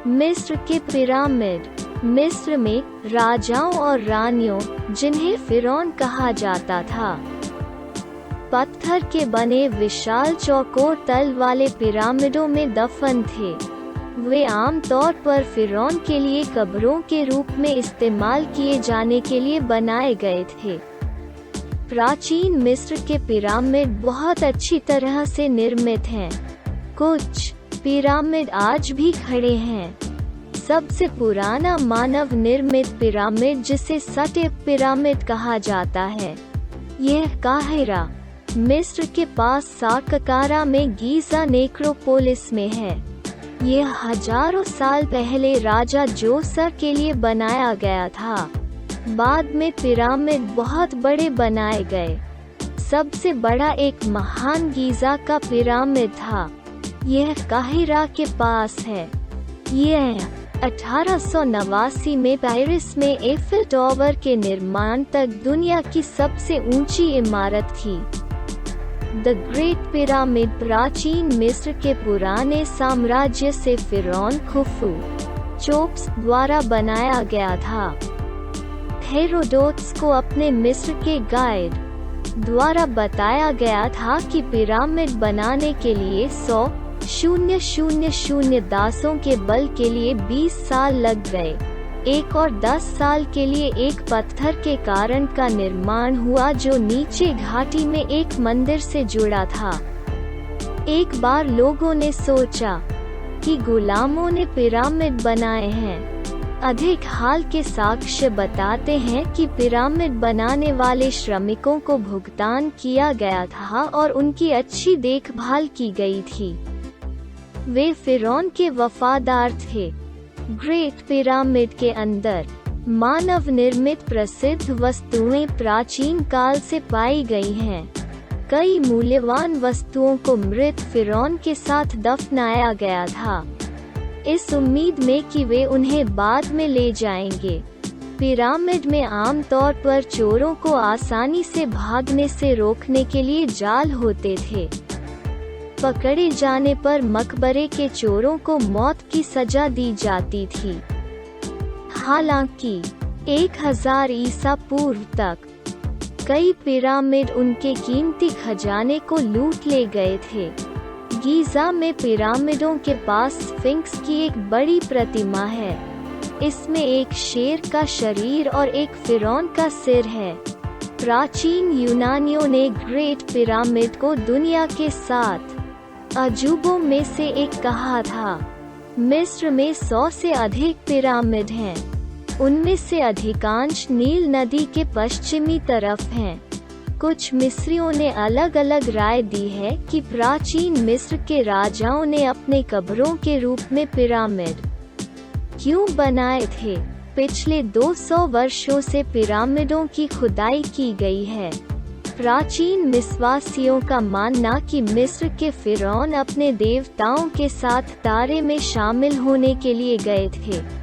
मिस्र के पिरामिड। मिस्र में राजाओं और रानियों, जिन्हें फिरौन कहा जाता था, पत्थर के बने विशाल चौकोर तल वाले पिरामिडों में दफन थे। वे आमतौर पर फिरौन के लिए कब्रों के रूप में इस्तेमाल किए जाने के लिए बनाए गए थे। प्राचीन मिस्र के पिरामिड बहुत अच्छी तरह से निर्मित हैं। कुछ पिरामिड आज भी खड़े हैं। सबसे पुराना मानव निर्मित पिरामिड, जिसे सटेप पिरामिड कहा जाता है, यह काहिरा, मिस्र के पास साक्कारा में गीज़ा नेक्रोपोलिस में है। यह हजारों साल पहले राजा जोसर के लिए बनाया गया था। बाद में पिरामिड बहुत बड़े बनाए गए। सबसे बड़ा एक महान गीज़ा का पिरामिड था। यह काहिरा के पास है। यह 1889 में पेरिस में एफिल टावर के निर्माण तक दुनिया की सबसे ऊंची इमारत थी। द ग्रेट पिरामिड प्राचीन मिस्र के पुराने साम्राज्य से फिरौन खुफू चोप्स द्वारा बनाया गया था। हेरोडोटस को अपने मिस्र के गाइड द्वारा बताया गया था कि पिरामिड बनाने के लिए 100,000 दासों के बल के लिए 20 साल लग गए। 1 और 10 साल के लिए एक पत्थर के कारण का निर्माण हुआ, जो नीचे घाटी में एक मंदिर से जुड़ा था। एक बार लोगों ने सोचा कि गुलामों ने पिरामिड बनाए हैं। अधिक हाल के साक्ष्य बताते हैं कि पिरामिड बनाने वाले श्रमिकों को भुगतान किया गया था और उनकी अच्छी देखभाल की गई थी। वे फिरौन के वफादार थे। ग्रेट पिरामिड के अंदर मानव निर्मित प्रसिद्ध वस्तुएं प्राचीन काल से पाई गई हैं। कई मूल्यवान वस्तुओं को मृत फिरौन के साथ दफनाया गया था, इस उम्मीद में कि वे उन्हें बाद में ले जाएंगे। पिरामिड में आमतौर पर चोरों को आसानी से भागने से रोकने के लिए जाल होते थे। पकड़े जाने पर मकबरे के चोरों को मौत की सजा दी जाती थी। हालांकि 1000 ईसा पूर्व तक कई पिरामिड उनके कीमती खजाने को लूट ले गए थे। गीज़ा में पिरामिडों के पास स्फिंक्स की एक बड़ी प्रतिमा है। इसमें एक शेर का शरीर और एक फिरौन का सिर है। प्राचीन यूनानियों ने ग्रेट पिरामिड को दुनिया के 7 अजूबों में से एक कहा था। मिस्र में 100 से अधिक पिरामिड हैं। उनमें से अधिकांश नील नदी के पश्चिमी तरफ हैं। कुछ मिस्रियों ने अलग अलग राय दी है कि प्राचीन मिस्र के राजाओं ने अपने कब्रों के रूप में पिरामिड क्यों बनाए थे। पिछले 200 वर्षों से पिरामिडों की खुदाई की गई है। प्राचीन मिस्रवासियों का मानना कि मिस्र के फिरौन अपने देवताओं के साथ तारे में शामिल होने के लिए गए थे।